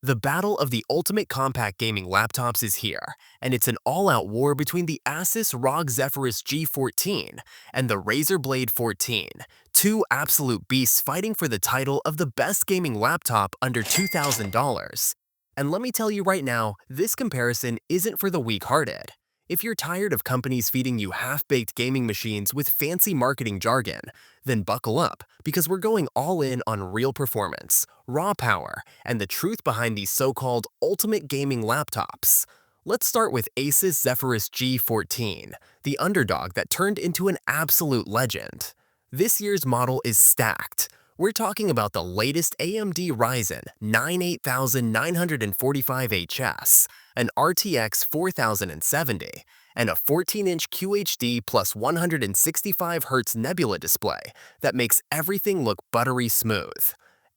The battle of the ultimate compact gaming laptops is here, and it's an all-out war between the ASUS ROG Zephyrus G14 and the Razer Blade 14, two absolute beasts fighting for the title of the best gaming laptop under $2,000. And let me tell you right now, this comparison isn't for the weak-hearted. If you're tired of companies feeding you half-baked gaming machines with fancy marketing jargon, then buckle up, because we're going all in on real performance, raw power, and the truth behind these so-called ultimate gaming laptops. Let's start with ASUS Zephyrus G14, the underdog that turned into an absolute legend. This year's model is stacked. We're talking about the latest AMD Ryzen 9 8945HS, an RTX 4070, and a 14-inch QHD plus 165Hz Nebula display that makes everything look buttery smooth.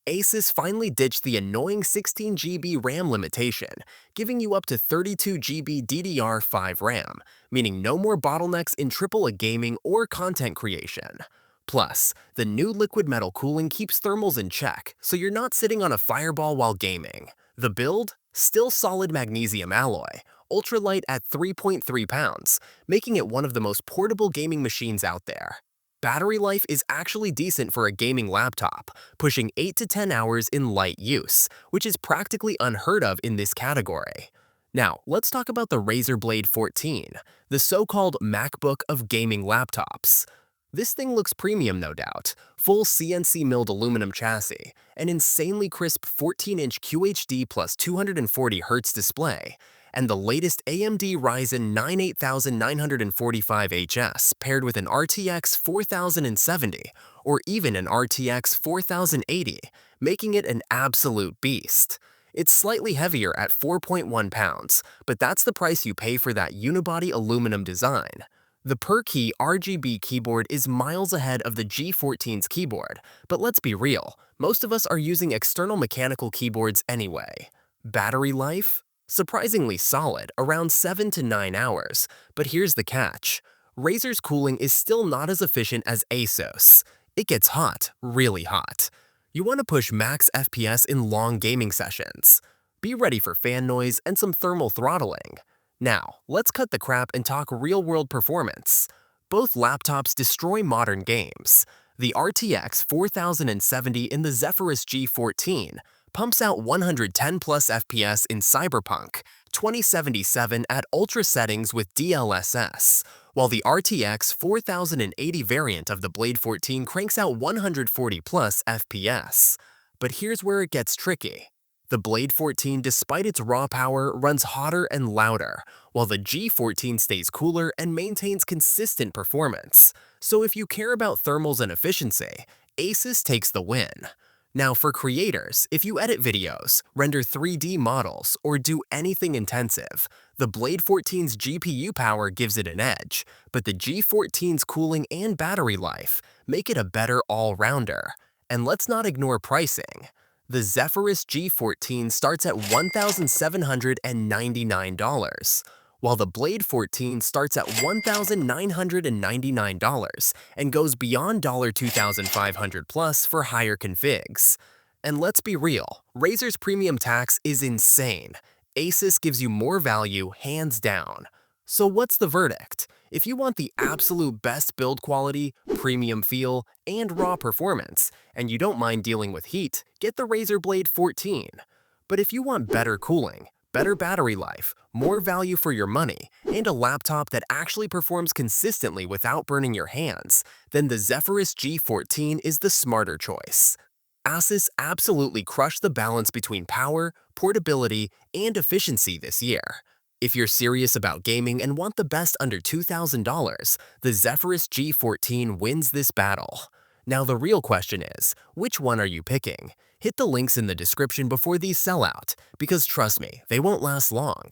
ASUS finally ditched the annoying 16GB RAM limitation, giving you up to 32GB DDR5 RAM, meaning no more bottlenecks in AAA gaming or content creation. Plus, the new liquid metal cooling keeps thermals in check, so you're not sitting on a fireball while gaming. The build? Still solid magnesium alloy, ultralight at 3.3 pounds, making it one of the most portable gaming machines out there. Battery life is actually decent for a gaming laptop, pushing 8 to 10 hours in light use, which is practically unheard of in this category. Now, let's talk about the Razer Blade 14, the so-called MacBook of gaming laptops. This thing looks premium, no doubt. Full CNC milled aluminum chassis, an insanely crisp 14-inch QHD plus 240Hz display, and the latest AMD Ryzen 9 8945HS paired with an RTX 4070 or even an RTX 4080, making it an absolute beast. It's slightly heavier at 4.1 pounds, but that's the price you pay for that unibody aluminum design. The per-key RGB keyboard is miles ahead of the G14's keyboard, but let's be real, most of us are using external mechanical keyboards anyway. Battery life? Surprisingly solid, around 7 to 9 hours, but here's the catch. Razer's cooling is still not as efficient as ASUS. It gets hot, really hot. You want to push max FPS in long gaming sessions. Be ready for fan noise and some thermal throttling. Now, let's cut the crap and talk real-world performance. Both laptops destroy modern games. The RTX 4070 in the Zephyrus G14 pumps out 110 plus FPS in Cyberpunk, 2077 at ultra settings with DLSS, while the RTX 4080 variant of the Blade 14 cranks out 140 plus FPS. But here's where it gets tricky. The Blade 14, despite its raw power, runs hotter and louder, while the G14 stays cooler and maintains consistent performance. So if you care about thermals and efficiency, ASUS takes the win. Now for creators, if you edit videos, render 3D models, or do anything intensive, the Blade 14's GPU power gives it an edge, but the G14's cooling and battery life make it a better all-rounder. And let's not ignore pricing. The Zephyrus G14 starts at $1,799, while the Blade 14 starts at $1,999 and goes beyond $2,500 plus for higher configs. And let's be real, Razer's premium tax is insane. ASUS gives you more value hands down. So what's the verdict? If you want the absolute best build quality, premium feel, and raw performance, and you don't mind dealing with heat, get the Razer Blade 14. But if you want better cooling, better battery life, more value for your money, and a laptop that actually performs consistently without burning your hands, then the Zephyrus G14 is the smarter choice. ASUS absolutely crushed the balance between power, portability, and efficiency this year. If you're serious about gaming and want the best under $2,000, the Zephyrus G14 wins this battle. Now the real question is, which one are you picking? Hit the links in the description before these sell out, because trust me, they won't last long.